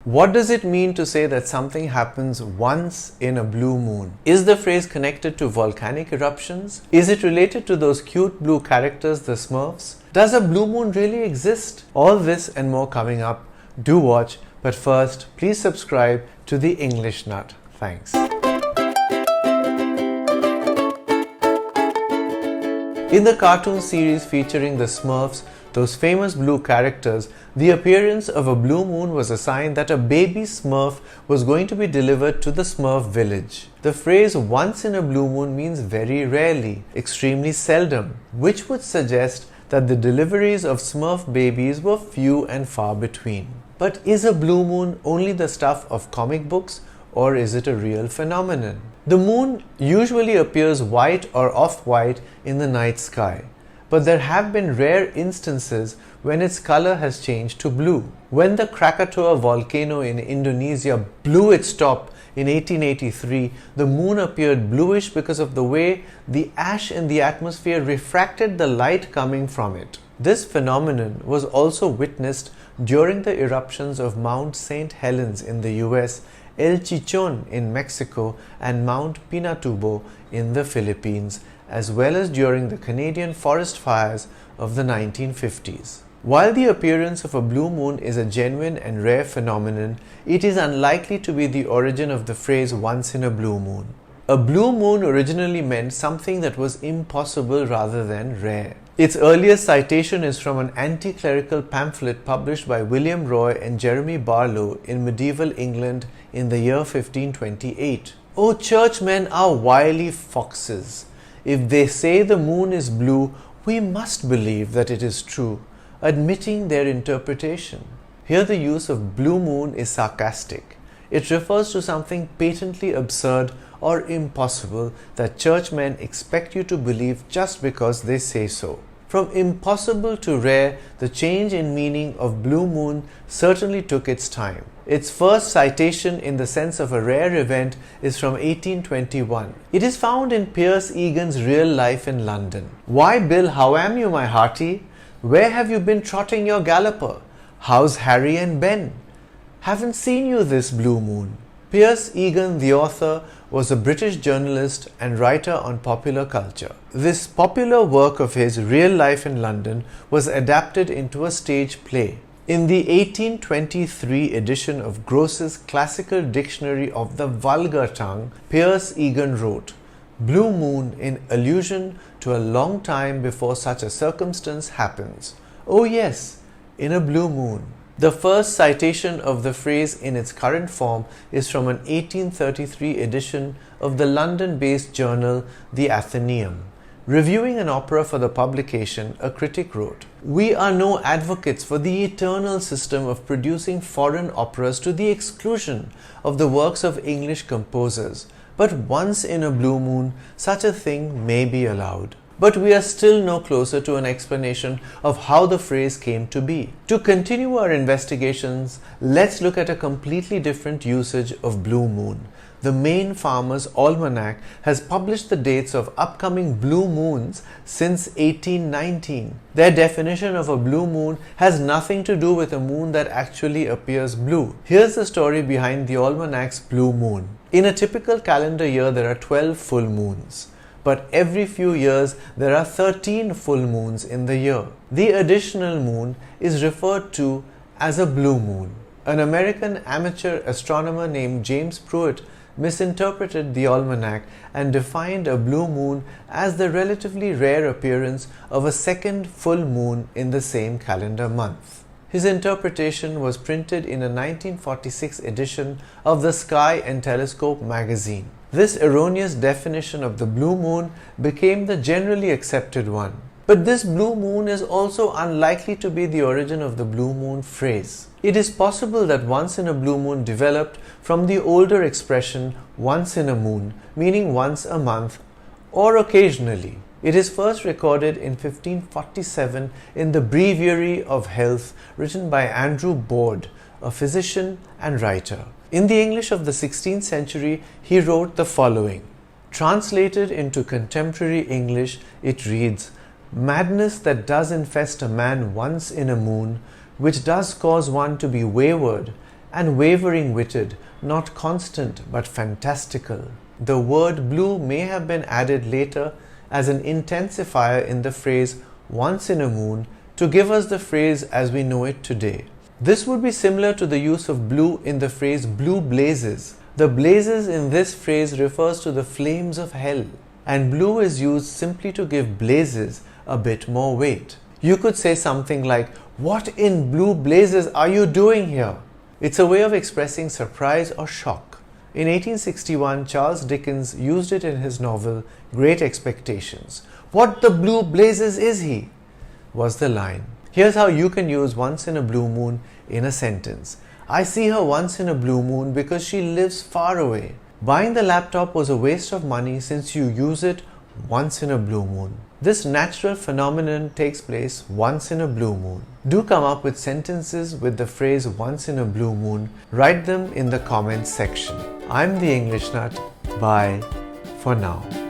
What does it mean to say that something happens once in a blue moon? Is the phrase connected to volcanic eruptions? Is it related to those cute blue characters, the Smurfs? Does a blue moon really exist? All this and more coming up. Do watch, but first, please subscribe to the English Nut. Thanks. In the cartoon series featuring the Smurfs, those famous blue characters, the appearance of a blue moon was a sign that a baby Smurf was going to be delivered to the Smurf village. The phrase once in a blue moon means very rarely, extremely seldom, which would suggest that the deliveries of Smurf babies were few and far between. But is a blue moon only the stuff of comic books, or is it a real phenomenon? The moon usually appears white or off-white in the night sky, but there have been rare instances when its color has changed to blue. When the Krakatoa volcano in Indonesia blew its top in 1883, the moon appeared bluish because of the way the ash in the atmosphere refracted the light coming from it. This phenomenon was also witnessed during the eruptions of Mount St. Helens in the US, El Chichon in Mexico, and Mount Pinatubo in the Philippines, as well as during the Canadian forest fires of the 1950s. While the appearance of a blue moon is a genuine and rare phenomenon, it is unlikely to be the origin of the phrase once in a blue moon. A blue moon originally meant something that was impossible rather than rare. Its earliest citation is from an anti-clerical pamphlet published by William Roy and Jeremy Barlow in medieval England in the year 1528. "O churchmen are wily foxes. If they say the moon is blue, we must believe that it is true, admitting their interpretation." Here the use of blue moon is sarcastic. It refers to something patently absurd or impossible that churchmen expect you to believe just because they say so. From impossible to rare, the change in meaning of blue moon certainly took its time. Its first citation in the sense of a rare event is from 1821. It is found in Piers Egan's Real Life in London. "Why, Bill, how am you, my hearty? Where have you been trotting your galloper? How's Harry and Ben? Haven't seen you this blue moon." Piers Egan, the author, was a British journalist and writer on popular culture. This popular work of his, Real Life in London, was adapted into a stage play. In the 1823 edition of Gross's Classical Dictionary of the Vulgar Tongue, Piers Egan wrote, "Blue moon in allusion to a long time before such a circumstance happens. Oh yes, in a blue moon." The first citation of the phrase in its current form is from an 1833 edition of the London-based journal The Athenaeum. Reviewing an opera for the publication, a critic wrote, "We are no advocates for the eternal system of producing foreign operas to the exclusion of the works of English composers, but once in a blue moon, such a thing may be allowed." But we are still no closer to an explanation of how the phrase came to be. To continue our investigations, let's look at a completely different usage of blue moon. The Maine Farmer's Almanac has published the dates of upcoming blue moons since 1819. Their definition of a blue moon has nothing to do with a moon that actually appears blue. Here's the story behind the Almanac's blue moon. In a typical calendar year, there are 12 full moons. But every few years there are 13 full moons in the year. The additional moon is referred to as a blue moon. An American amateur astronomer named James Pruitt misinterpreted the almanac and defined a blue moon as the relatively rare appearance of a second full moon in the same calendar month. His interpretation was printed in a 1946 edition of the Sky and Telescope magazine. This erroneous definition of the blue moon became the generally accepted one. But this blue moon is also unlikely to be the origin of the blue moon phrase. It is possible that once in a blue moon developed from the older expression once in a moon, meaning once a month or occasionally. It is first recorded in 1547 in the Breviary of Health written by Andrew Boord, a physician and writer. In the English of the 16th century, he wrote the following. Translated into contemporary English, it reads, "Madness that does infest a man once in a moon, which does cause one to be wayward, and wavering-witted, not constant but fantastical. The word blue may have been added later as an intensifier in the phrase once in a moon to give us the phrase as we know it today. This would be similar to the use of blue in the phrase blue blazes. The blazes in this phrase refers to the flames of hell, and blue is used simply to give blazes a bit more weight. You could say something like, "What in blue blazes are you doing here?" It's a way of expressing surprise or shock. In 1861, Charles Dickens used it in his novel Great Expectations. "What the blue blazes is he?" was the line. Here's how you can use once in a blue moon in a sentence. I see her once in a blue moon because she lives far away. Buying the laptop was a waste of money since you use it once in a blue moon. This natural phenomenon takes place once in a blue moon. Do come up with sentences with the phrase once in a blue moon. Write them in the comments section. I'm the English Nut. Bye for now.